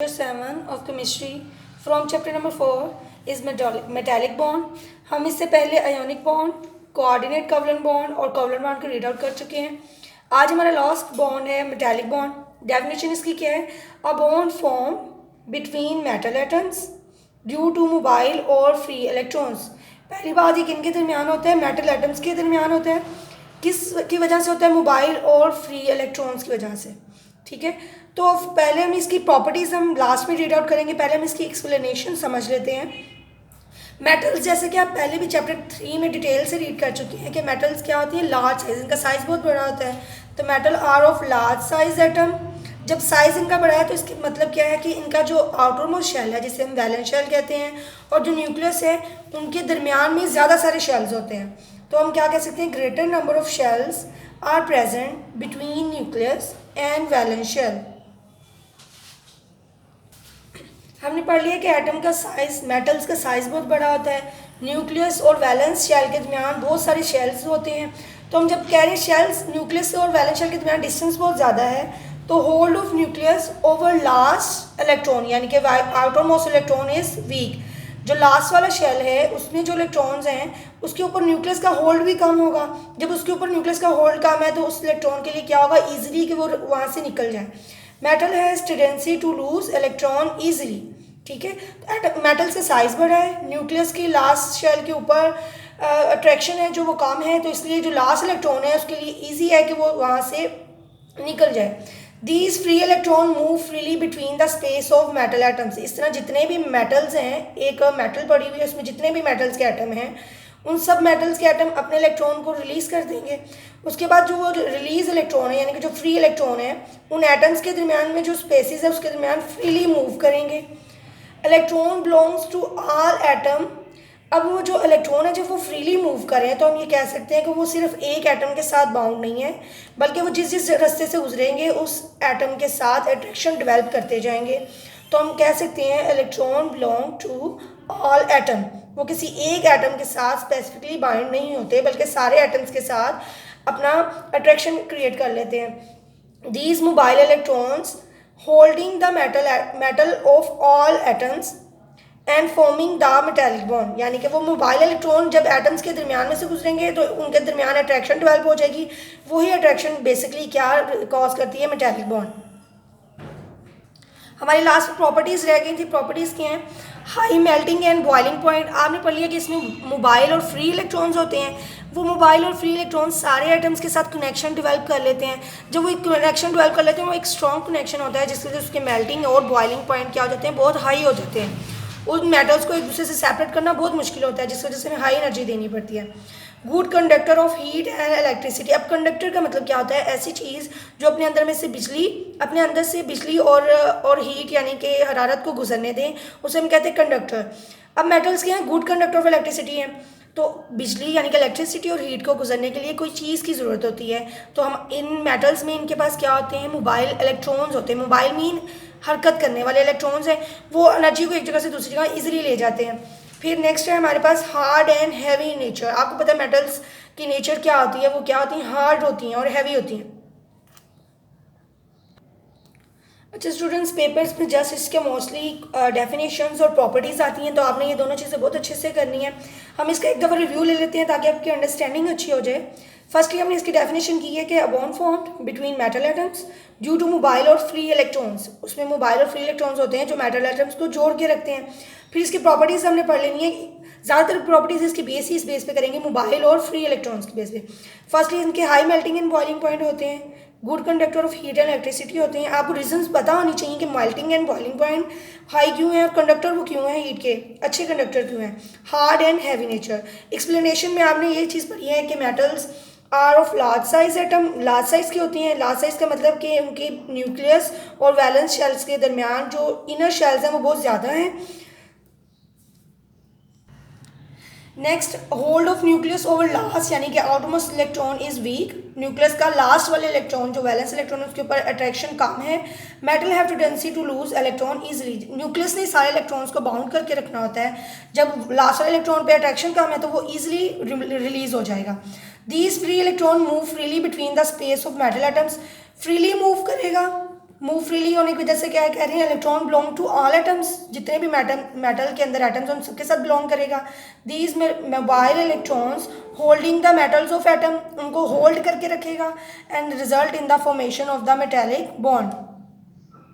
7 of chemistry from chapter number 4 is metallic bond. हम इससे पहले ionic bond, coordinate covalent bond और covalent bond को रीड आउट कर चुके हैं. आज हमारा लास्ट बॉन्ड है मेटालिक बॉन्ड. डेफिनेशन इसकी क्या है? A bond form between metal atoms due to mobile और फ्री इलेक्ट्रॉन्स. पहली बात ये किन के दरमियान होता है? मेटल एटम्स के दरमियान होता है. किस की वजह से होता है? मोबाइल और फ्री इलेक्ट्रॉन्स की वजह से. ठीक है, तो पहले हम इसकी प्रॉपर्टीज़ हम लास्ट में रीड आउट करेंगे. पहले हम इसकी एक्सप्लेनेशन समझ लेते हैं. मेटल्स, जैसे कि आप पहले भी चैप्टर 3 में डिटेल से रीड कर चुके हैं कि मेटल्स क्या होती हैं, लार्ज साइज, इनका साइज़ बहुत बड़ा होता है. तो metal are of large size atom. जब साइज़ इनका बड़ा है तो इसका मतलब क्या है कि इनका जो आउटर मोस्ट शेल है, जिसे हम वैलेंस शेल कहते हैं, और जो न्यूक्लियस है, उनके दरमियान में ज़्यादा सारे शेल्स होते हैं. तो हम क्या कह सकते हैं? Greater number of shells are present between nucleus and valence shell. हमने पढ़ लिया कि एटम का साइज़, मेटल्स का साइज़ बहुत बड़ा होता है. न्यूक्लियस और वैलेंस शेल के दरमियान बहुत सारे शेल्स होते हैं. तो हम जब कह रहे हैं शेल्स, न्यूक्लियस और वैलेंस शेल के दरमियान डिस्टेंस बहुत ज़्यादा है, तो hold of nucleus over last electron, यानी कि outer most electron is week. जो लास्ट वाला शेल है उसमें जो इलेक्ट्रॉन्स हैं उसके ऊपर न्यूक्लियस का होल्ड भी कम होगा. जब उसके ऊपर न्यूक्लियस का होल्ड कम है तो उस इलेक्ट्रॉन के लिए क्या होगा? ईजिली कि वो वहाँ से निकल जाए. Metal has tendency to lose electron easily. ठीक है, मेटल्स का साइज़ बड़ा है, न्यूक्लियस की लास्ट शेल के ऊपर अट्रैक्शन है जो वो कम है, तो इसलिए जो लास्ट इलेक्ट्रॉन है उसके लिए ईजी है कि वो वहाँ से निकल जाए. These free electron move freely between the space of metal atoms. इस तरह जितने भी मेटल्स हैं, एक मेटल पड़ी हुई है, उसमें जितने भी मेटल्स के एटम हैं, उन सब मेटल्स के एटम अपने इलेक्ट्रॉन को रिलीज़ कर देंगे. उसके बाद जो वो रिलीज इलेक्ट्रॉन है, यानी कि जो फ्री इलेक्ट्रॉन है, उन एटम्स के दरमियान में जो स्पेसिस है उसके दरमियान फ्रीली मूव करेंगे. Electron belongs to all atom. अब वो जो इलेक्ट्रॉन है जब वो फ्रीली मूव करें तो हम ये कह सकते हैं कि वो सिर्फ एक एटम के साथ बाउंड नहीं है, बल्कि वो जिस जिस रास्ते से गुजरेंगे उस एटम के साथ अट्रैक्शन डेवलप करते जाएंगे. तो हम कह सकते हैं electron belong to all atom. वो किसी एक एटम के साथ स्पेसिफिकली बाइंड नहीं होते, बल्कि सारे एटम्स के साथ अपना अट्रैक्शन क्रिएट कर लेते हैं. These mobile electrons holding the metal of all atoms and forming the metallic bond. यानी कि वो मोबाइल इलेक्ट्रॉन जब एटम्स के दरमियान में से गुजरेंगे तो उनके दरमियान अट्रैक्शन डेवलप हो जाएगी. वही अट्रैक्शन बेसिकली क्या कॉज करती है? Metallic bond. हमारी लास्ट प्रॉपर्टीज़ रह गई थी. प्रॉपर्टीज़ क्या हैं? High melting and boiling point. आपने पढ़ लिया कि इसमें मोबाइल और फ्री इलेक्ट्रॉन्स होते हैं. वो मोबाइल और फ्री इलेक्ट्रॉन सारे एटम्स के साथ कनेक्शन डेवलप कर लेते हैं. जब वो एक कनेक्शन डेवलप कर लेते हैं वो एक स्ट्रॉन्ग कनेक्शन होता है, जिसकी वजह से उसके मेल्टिंग और बॉइलिंग पॉइंट क्या हो जाते हैं? बहुत हाई हो जाते हैं. उन मेटल्स को एक दूसरे से सेपरेट करना बहुत मुश्किल होता है, जिस वजह से हमें हाई एनर्जी देनी पड़ती है. Good conductor of heat and electricity. अब कंडक्टर का मतलब क्या होता है? ऐसी चीज़ जो अपने अंदर से बिजली और हीट यानी कि हरारत को गुजरने दें, उसे हम कहते हैं कंडक्टर. अब मेटल्स क्या हैं? गुड कंडक्टर ऑफ इलेक्ट्रिसिटी हैं. तो बिजली यानी कि इलेक्ट्रिसिटी और हीट को गुजरने के लिए कोई चीज़ की ज़रूरत होती है. तो हम इन मेटल्स में इनके पास क्या होते हैं? मोबाइल इलेक्ट्रॉन्स होते हैं. मोबाइल मीन हरकत करने वाले इलेक्ट्रॉन्स हैं. वो एनर्जी को एक जगह से दूसरी जगह इजीली ले जाते हैं. फिर नेक्स्ट है हमारे पास हार्ड एंड हैवी नेचर. आपको पता है मेटल्स की नेचर क्या होती है? वो क्या होती हैं? हार्ड होती हैं और हैवी होती हैं. अच्छा स्टूडेंट्स, पेपर्स में जस्ट इसके मोस्टली डेफिनेशंस और प्रॉपर्टीज़ आती हैं, तो आपने ये दोनों चीज़ें बहुत अच्छे से करनी है. हम इसका एक दफ़ा रिव्यू ले लेते हैं ताकि आपकी अंडरस्टैंडिंग अच्छी हो जाए. फर्स्टली हमने इसकी डेफिनेशन की है कि a bond formed between metal atoms due to mobile और फ्री इलेक्ट्रॉन्स. उसमें मोबाइल और फ्री इलेक्ट्रॉन्स होते हैं जो मेटल एटम्स को जोड़ के रखते हैं. फिर इसकी प्रॉपर्टीज़ हमने पढ़ लेनी है. ज़्यादातर प्रॉपर्टीज़ इसकी बेस पे करेंगे, मोबाइल और फ्री इलेक्ट्रॉन्स की बेस पे. फर्स्टली इनके high melting and boiling point होते हैं. Good conductor of heat and electricity होते हैं. आपको रीजंस पता होनी चाहिए कि melting and boiling point high क्यों है और कंडक्टर वो क्यों है, हीट के अच्छे कंडक्टर क्यों हैं. Hard and heavy nature. Explanation में आपने ये चीज़ पढ़ी है कि metals are of large size atom. Large size की होती हैं. लार्ज साइज का मतलब कि उनके न्यूक्लियस और वैलेंस शेल्स के दरमियान जो इनर शेल्स हैं वो बहुत ज़्यादा हैं. Next, hold of nucleus over last, यानी कि outmost electron is weak. Nucleus का लास्ट वाले इलेक्ट्रॉन जो वैलेंस इलेक्ट्रॉन है उसके ऊपर अट्रैक्शन कम है. Metal have tendency to lose electron easily. Nucleus ने सारे इलेक्ट्रॉन्स को बाउंड करके रखना होता है. जब लास्ट वाले इलेक्ट्रॉन पे अट्रैक्शन कम है तो वो ईजिली रिलीज हो जाएगा. These free electron move freely between the space of metal atoms. Freely move करेगा मूव फ्रीली होने की वजह से क्या कह रही हैं, electron belong to all atoms, जितने भी मेटल के अंदर एटम्स उन सबके साथ बिलोंग करेगा। These mobile electrons holding the metals of atom, उनको होल्ड करके रखेगा, and result in the formation of the metallic bond.